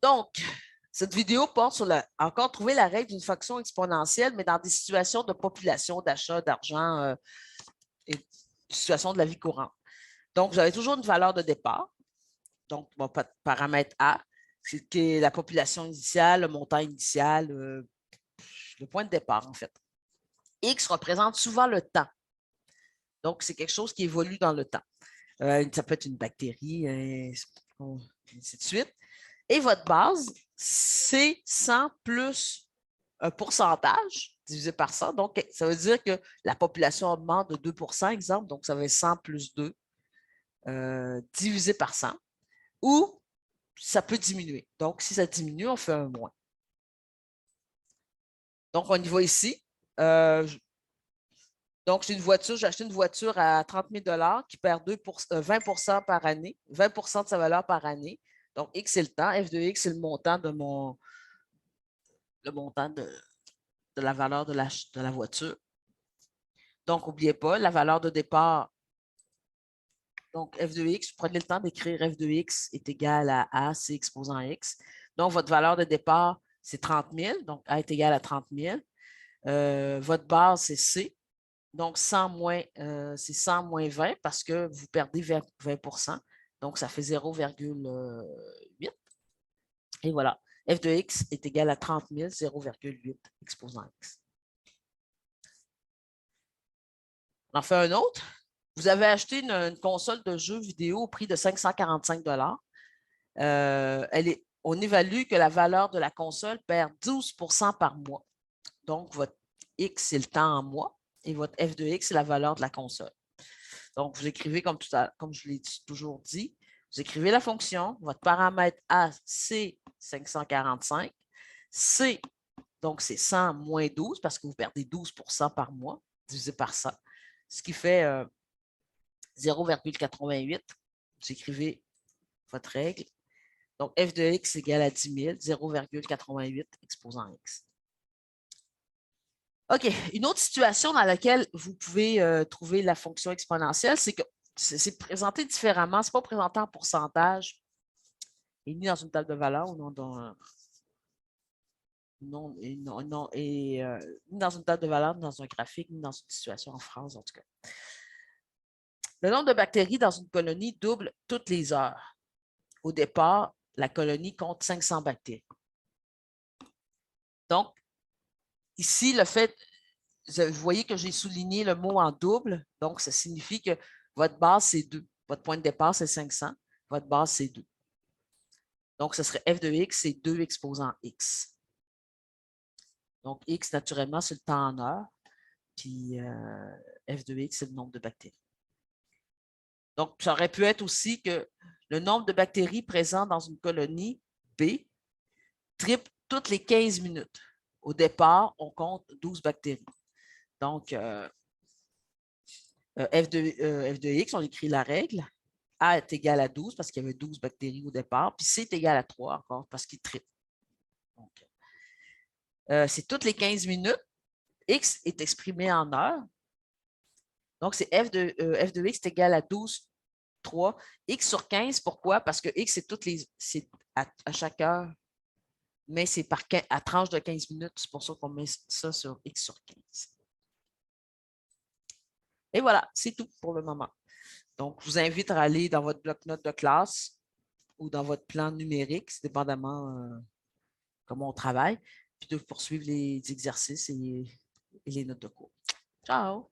Donc, cette vidéo porte sur encore trouver la règle d'une fonction exponentielle, mais dans des situations de population, d'achat, d'argent et situations de la vie courante. Donc, vous avez toujours une valeur de départ. Donc, mon paramètre A, qui est la population initiale, le montant initial, le point de départ, en fait. X représente souvent le temps. Donc, c'est quelque chose qui évolue dans le temps. Ça peut être une bactérie, ainsi de suite. Et votre base, c'est 100 plus un pourcentage divisé par 100. Donc, ça veut dire que la population augmente de 2 exemple. Donc, ça va être 100 plus 2 divisé par 100. Ou ça peut diminuer. Donc, si ça diminue, on fait un moins. Donc, on y va ici. Donc, j'ai acheté une voiture à 30 000 qui perd 20 par année, 20 de sa valeur par année. Donc, X, c'est le temps. F de X, c'est le montant de la valeur de la voiture. Donc, n'oubliez pas, la valeur de départ, donc F de X, prenez le temps d'écrire F de X est égal à A, C exposant X. Donc, votre valeur de départ, c'est 30 000. Donc, A est égal à 30 000. Votre base, c'est C. Donc, 100 c'est 100 moins 20 parce que vous perdez 20 Donc, ça fait 0,8. Et voilà. F de X est égal à 30 000, 0,8 exposant X. On en fait un autre. Vous avez acheté une console de jeux vidéo au prix de 545 on évalue que la valeur de la console perd 12 par mois. Donc, votre X, c'est le temps en mois et votre F de X, c'est la valeur de la console. Donc, vous écrivez comme je l'ai toujours dit, vous écrivez la fonction, votre paramètre A, c'est 545. C, donc c'est 100 moins 12 parce que vous perdez 12 par mois divisé par 100, ce qui fait 0,88. Vous écrivez votre règle. Donc, f de x égale à 10 000, 0,88 exposant x. OK. Une autre situation dans laquelle vous pouvez trouver la fonction exponentielle, c'est que c'est présenté différemment. Ce n'est pas présenté en pourcentage et ni dans une table de valeur ou ni dans une table de valeur, ni dans un graphique, ni dans une situation en France, en tout cas. Le nombre de bactéries dans une colonie double toutes les heures. Au départ, la colonie compte 500 bactéries. Donc, ici, vous voyez que j'ai souligné le mot en double. Donc, ça signifie que votre base, c'est 2. Votre point de départ, c'est 500. Votre base, c'est 2. Donc, ce serait f de x, c'est 2 exposant x. Donc, x, naturellement, c'est le temps en heure. Puis, f de x, c'est le nombre de bactéries. Donc, ça aurait pu être aussi que le nombre de bactéries présentes dans une colonie B triple toutes les 15 minutes. Au départ, on compte 12 bactéries. Donc, f de x, on écrit la règle. A est égal à 12 parce qu'il y avait 12 bactéries au départ. Puis C est égal à 3 encore parce qu'il triple. C'est toutes les 15 minutes. X est exprimé en heures. Donc, c'est f de x est égal à 12, 3. X sur 15, pourquoi? Parce que X, c'est à chaque heure, mais c'est à tranche de 15 minutes. C'est pour ça qu'on met ça sur X sur 15. Et voilà, c'est tout pour le moment. Donc, je vous invite à aller dans votre bloc-notes de classe ou dans votre plan numérique, dépendamment comment on travaille, puis de poursuivre les exercices et les notes de cours. Ciao!